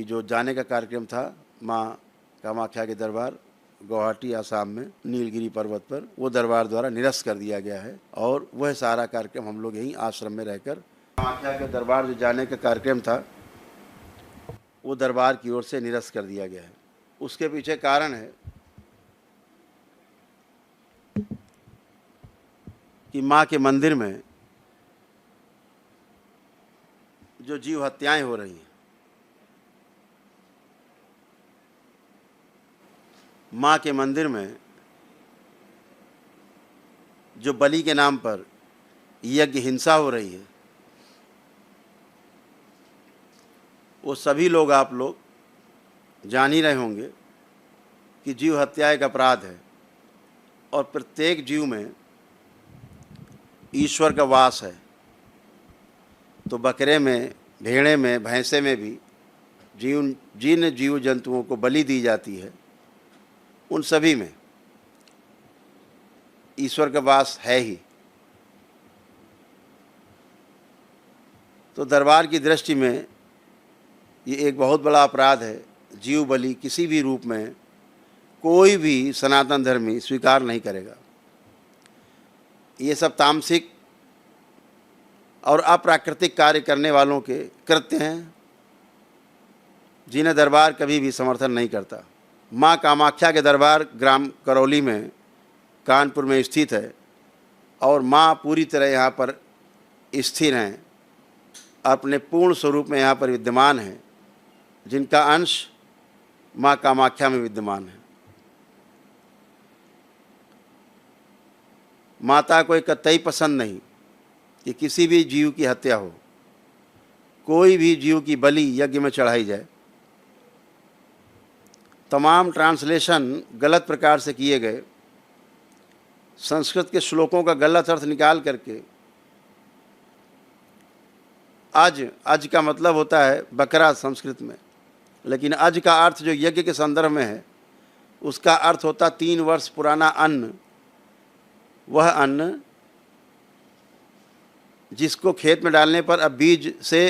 कि जो जाने का कार्यक्रम था माँ कामाख्या के दरबार गुवाहाटी आसाम में नीलगिरी पर्वत पर, वो दरबार द्वारा निरस्त कर दिया गया है और वह सारा कार्यक्रम हम लोग यहीं आश्रम में रहकर, कामाख्या के दरबार जो जाने का कार्यक्रम था वो दरबार की ओर से निरस्त कर दिया गया है। उसके पीछे कारण है कि माँ के मंदिर में जो जीव हत्याएं हो रही हैं, माँ के मंदिर में जो बलि के नाम पर यज्ञ हिंसा हो रही है, वो सभी लोग आप लोग जान ही रहे होंगे कि जीव हत्या एक अपराध है और प्रत्येक जीव में ईश्वर का वास है। तो बकरे में, भेड़े में, भैंसे में भी जिन जीव जंतुओं को बलि दी जाती है उन सभी में ईश्वर का वास है ही। तो दरबार की दृष्टि में ये एक बहुत बड़ा अपराध है। जीव बलि किसी भी रूप में कोई भी सनातन धर्मी स्वीकार नहीं करेगा। ये सब तामसिक और अप्राकृतिक कार्य करने वालों के कृत्य हैं जिन्हें दरबार कभी भी समर्थन नहीं करता। माँ कामाख्या के दरबार ग्राम करौली में, कानपुर में स्थित है और माँ पूरी तरह यहाँ पर स्थिर हैं, अपने पूर्ण स्वरूप में यहाँ पर विद्यमान हैं, जिनका अंश माँ कामाख्या में विद्यमान है। माता को एक कतई पसंद नहीं कि किसी भी जीव की हत्या हो, कोई भी जीव की बलि यज्ञ में चढ़ाई जाए। तमाम ट्रांसलेशन गलत प्रकार से किए गए, संस्कृत के श्लोकों का गलत अर्थ निकाल करके अज का मतलब होता है बकरा संस्कृत में, लेकिन अज का अर्थ जो यज्ञ के संदर्भ में है उसका अर्थ होता 3 वर्ष पुराना अन्न। वह अन्न जिसको खेत में डालने पर अब बीज से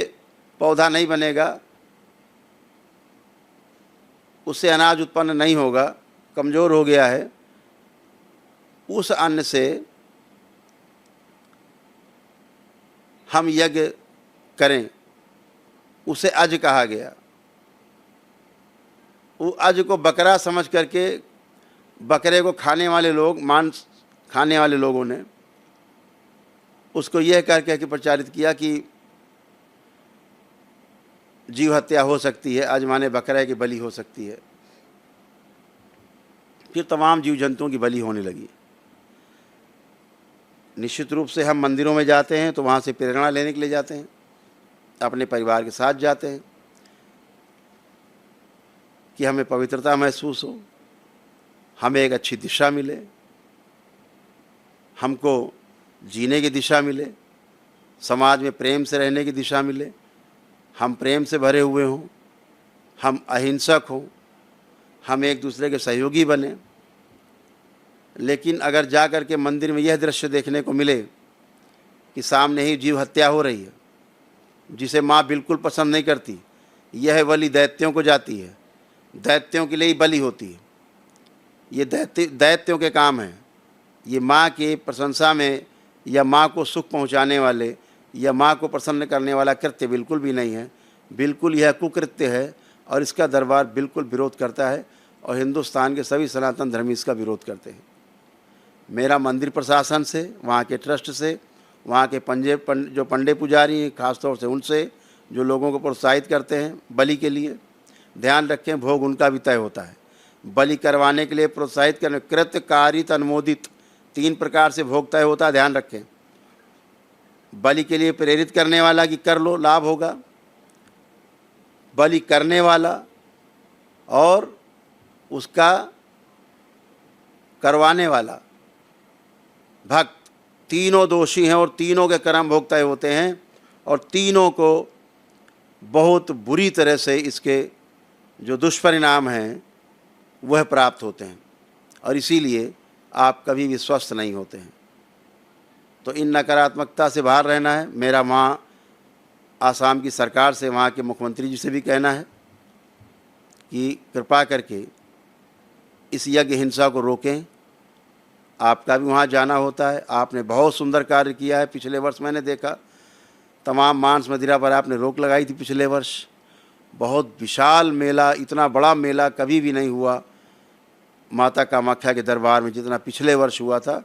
पौधा नहीं बनेगा, उससे अनाज उत्पन्न नहीं होगा, कमज़ोर हो गया है, उस अन्न से हम यज्ञ करें, उसे अज कहा गया। वो अज को बकरा समझ करके बकरे को खाने वाले लोग, मांस खाने वाले लोगों ने उसको यह कह के प्रचारित किया कि जीव हत्या हो सकती है, आज माने बकरे की बलि हो सकती है। फिर तमाम जीव जंतुओं की बलि होने लगी। निश्चित रूप से हम मंदिरों में जाते हैं तो वहाँ से प्रेरणा लेने के लिए जाते हैं, अपने परिवार के साथ जाते हैं कि हमें पवित्रता महसूस हो, हमें एक अच्छी दिशा मिले, हमको जीने की दिशा मिले, समाज में प्रेम से रहने की दिशा मिले, हम प्रेम से भरे हुए हों, हम अहिंसक हों, हम एक दूसरे के सहयोगी बने। लेकिन अगर जा कर के मंदिर में यह दृश्य देखने को मिले कि सामने ही जीव हत्या हो रही है, जिसे माँ बिल्कुल पसंद नहीं करती, यह बलि दैत्यों को जाती है, दैत्यों के लिए ही बलि होती है, ये दैत्यों के काम हैं। ये माँ की प्रशंसा में या माँ को सुख पहुँचाने वाले या माँ को प्रसन्न करने वाला कृत्य बिल्कुल भी नहीं है। बिल्कुल यह कुकृत्य है और इसका दरबार बिल्कुल विरोध करता है और हिंदुस्तान के सभी सनातन धर्मी इसका विरोध करते हैं। मेरा मंदिर प्रशासन से, वहाँ के ट्रस्ट से, वहाँ के जो पंडे पुजारी हैं खासतौर से उनसे, जो लोगों को प्रोत्साहित करते हैं बलि के लिए, ध्यान रखें भोग उनका भी तय होता है। बलि करवाने के लिए प्रोत्साहित करने, कृत्य, कारित, अनुमोदित 3 प्रकार से भोग तय होता है, ध्यान रखें। बलि के लिए प्रेरित करने वाला कि कर लो लाभ होगा, बलि करने वाला और उसका करवाने वाला भक्त, तीनों दोषी हैं और तीनों के कर्म भोग तय होते हैं और तीनों को बहुत बुरी तरह से इसके जो दुष्परिणाम हैं वह प्राप्त होते हैं और इसीलिए आप कभी भी स्वस्थ नहीं होते हैं। तो इन नकारात्मकता से बाहर रहना है। मेरा वहाँ आसाम की सरकार से, वहाँ के मुख्यमंत्री जी से भी कहना है कि कृपा करके इस यज्ञ हिंसा को रोकें। आपका भी वहाँ जाना होता है, आपने बहुत सुंदर कार्य किया है। पिछले वर्ष मैंने देखा तमाम मांस मदिरा पर आपने रोक लगाई थी। पिछले वर्ष बहुत विशाल मेला, इतना बड़ा मेला कभी भी नहीं हुआ माता कामाख्या के दरबार में जितना पिछले वर्ष हुआ था।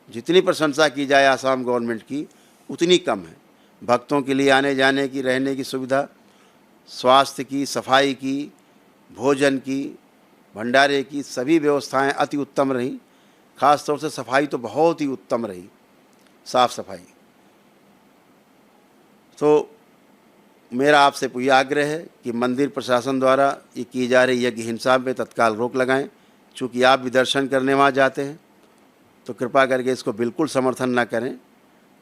जितनी प्रशंसा की जाए आसाम गवर्नमेंट की उतनी कम है। भक्तों के लिए आने जाने की, रहने की सुविधा, स्वास्थ्य की, सफाई की, भोजन की, भंडारे की सभी व्यवस्थाएं अति उत्तम रहीं। ख़ास तौर से सफाई तो बहुत ही उत्तम रही, साफ़ सफाई। तो मेरा आपसे पूरी आग्रह है कि मंदिर प्रशासन द्वारा ये की जा रही यज्ञ हिंसा पे तत्काल रोक लगाएं। चूँकि आप भी दर्शन करने वहाँ जाते हैं तो कृपा करके इसको बिल्कुल समर्थन ना करें।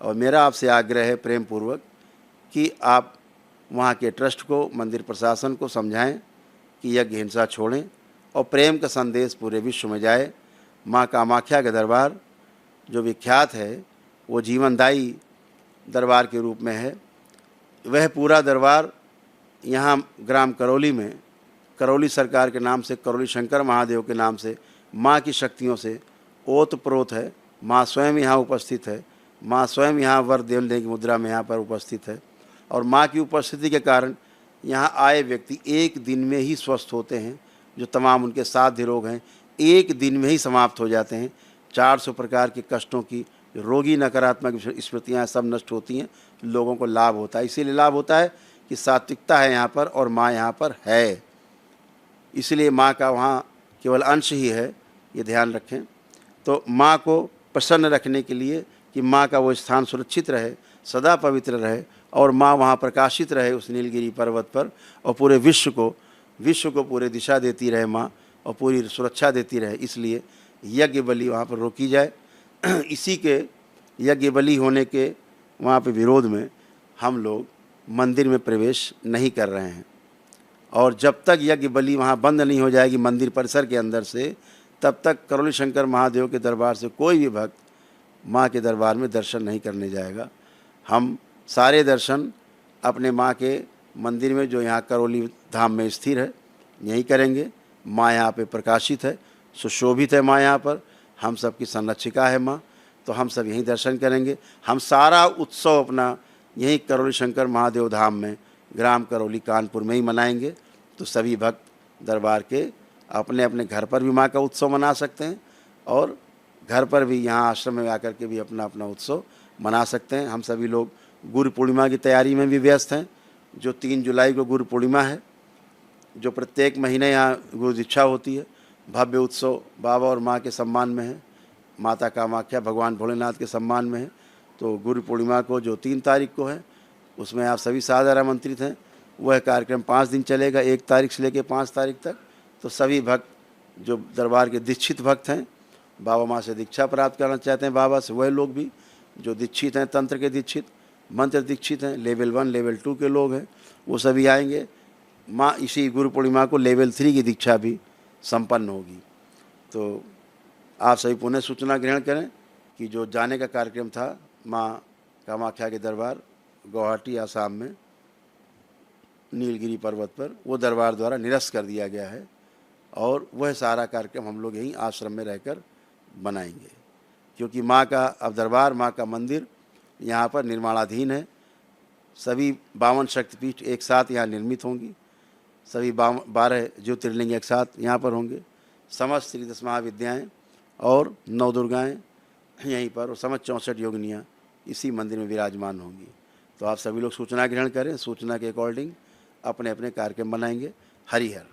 और मेरा आपसे आग्रह है प्रेम पूर्वक कि आप वहाँ के ट्रस्ट को, मंदिर प्रशासन को समझाएं कि यज्ञ हिंसा छोड़ें और प्रेम का संदेश पूरे विश्व में जाए। माँ कामाख्या का दरबार जो विख्यात है वो जीवनदायी दरबार के रूप में है। वह पूरा दरबार यहाँ ग्राम करौली में, करौली सरकार के नाम से, करौली शंकर महादेव के नाम से माँ की शक्तियों से ओतप्रोत है। माँ स्वयं यहाँ उपस्थित है, माँ स्वयं यहाँ वर देने की मुद्रा में यहाँ पर उपस्थित है। और माँ की उपस्थिति के कारण यहाँ आए व्यक्ति एक दिन में ही स्वस्थ होते हैं। जो तमाम उनके साध्य रोग हैं एक दिन में ही समाप्त हो जाते हैं। 400 प्रकार के कष्टों की रोगी नकारात्मक स्मृतियाँ सब नष्ट होती हैं। लोगों को लाभ होता है। इसीलिए लाभ होता है कि सात्विकता है यहाँ पर और माँ यहाँ पर है। इसलिए माँ का वहाँ केवल अंश ही है, ये ध्यान रखें। तो माँ को प्रसन्न रखने के लिए कि माँ का वो स्थान सुरक्षित रहे, सदा पवित्र रहे और माँ वहाँ प्रकाशित रहे उस नीलगिरी पर्वत पर, और पूरे विश्व को पूरे दिशा देती रहे माँ और पूरी सुरक्षा देती रहे। इसलिए यज्ञ बलि वहाँ पर रोकी जाए। इसी के यज्ञ बलि होने के वहाँ पे विरोध में हम लोग मंदिर में प्रवेश नहीं कर रहे हैं। और जब तक यज्ञ बलि वहाँ बंद नहीं हो जाएगी मंदिर परिसर के अंदर से, तब तक करौली शंकर महादेव के दरबार से कोई भी भक्त माँ के दरबार में दर्शन नहीं करने जाएगा। हम सारे दर्शन अपने माँ के मंदिर में जो यहाँ करौली धाम में स्थिर है यहीं करेंगे। माँ यहाँ पे प्रकाशित है, सुशोभित है माँ यहाँ पर, हम सबकी संरक्षिका है माँ, तो हम सब यहीं दर्शन करेंगे। हम सारा उत्सव अपना यहीं करौली शंकर महादेव धाम में, ग्राम करौली कानपुर में ही मनाएंगे। तो सभी भक्त दरबार के अपने अपने घर पर भी माँ का उत्सव मना सकते हैं और घर पर भी यहाँ आश्रम में आकर के भी अपना अपना उत्सव मना सकते हैं। हम सभी लोग गुरु पूर्णिमा की तैयारी में भी व्यस्त हैं। जो 3 जुलाई को गुरु पूर्णिमा है, जो प्रत्येक महीने यहाँ गुरु दीक्षा होती है, भव्य उत्सव बाबा और माँ के सम्मान में है, माता कामाख्या भगवान भोलेनाथ के सम्मान में है। तो गुरु पूर्णिमा को जो 3 तारीख को है उसमें आप सभी सादर आमंत्रित हैं। वह कार्यक्रम 5 दिन चलेगा, 1 तारीख से लेकर 5 तारीख तक। तो सभी भक्त जो दरबार के दीक्षित भक्त हैं, बाबा माँ से दीक्षा प्राप्त करना चाहते हैं बाबा से, वह लोग भी जो दीक्षित हैं, तंत्र के दीक्षित, मंत्र दीक्षित हैं, लेवल 1 लेवल 2 के लोग हैं, वो सभी आएंगे। माँ इसी गुरु पूर्णिमा को लेवल 3 की दीक्षा भी संपन्न होगी। तो आप सभी पुनः सूचना ग्रहण करें कि जो जाने का कार्यक्रम था माँ कामाख्या के दरबार गुवाहाटी आसाम में नीलगिरी पर्वत पर, वो दरबार द्वारा निरस्त कर दिया गया है और वह सारा कार्यक्रम हम लोग यहीं आश्रम में रहकर बनाएंगे। क्योंकि माँ का अब दरबार, माँ का मंदिर यहाँ पर निर्माणाधीन है। सभी 52 शक्तिपीठ एक साथ यहाँ निर्मित होंगी, सभी 12 ज्योतिर्लिंग एक साथ यहाँ पर होंगे, समस्त 10 महाविद्याएँ और 9 दुर्गाएँ यहीं पर, और समस्त 64 योगिनियाँ इसी मंदिर में विराजमान होंगी। तो आप सभी लोग सूचना ग्रहण करें, सूचना के अकॉर्डिंग अपने अपने कार्यक्रम बनाएंगे। हरि हर।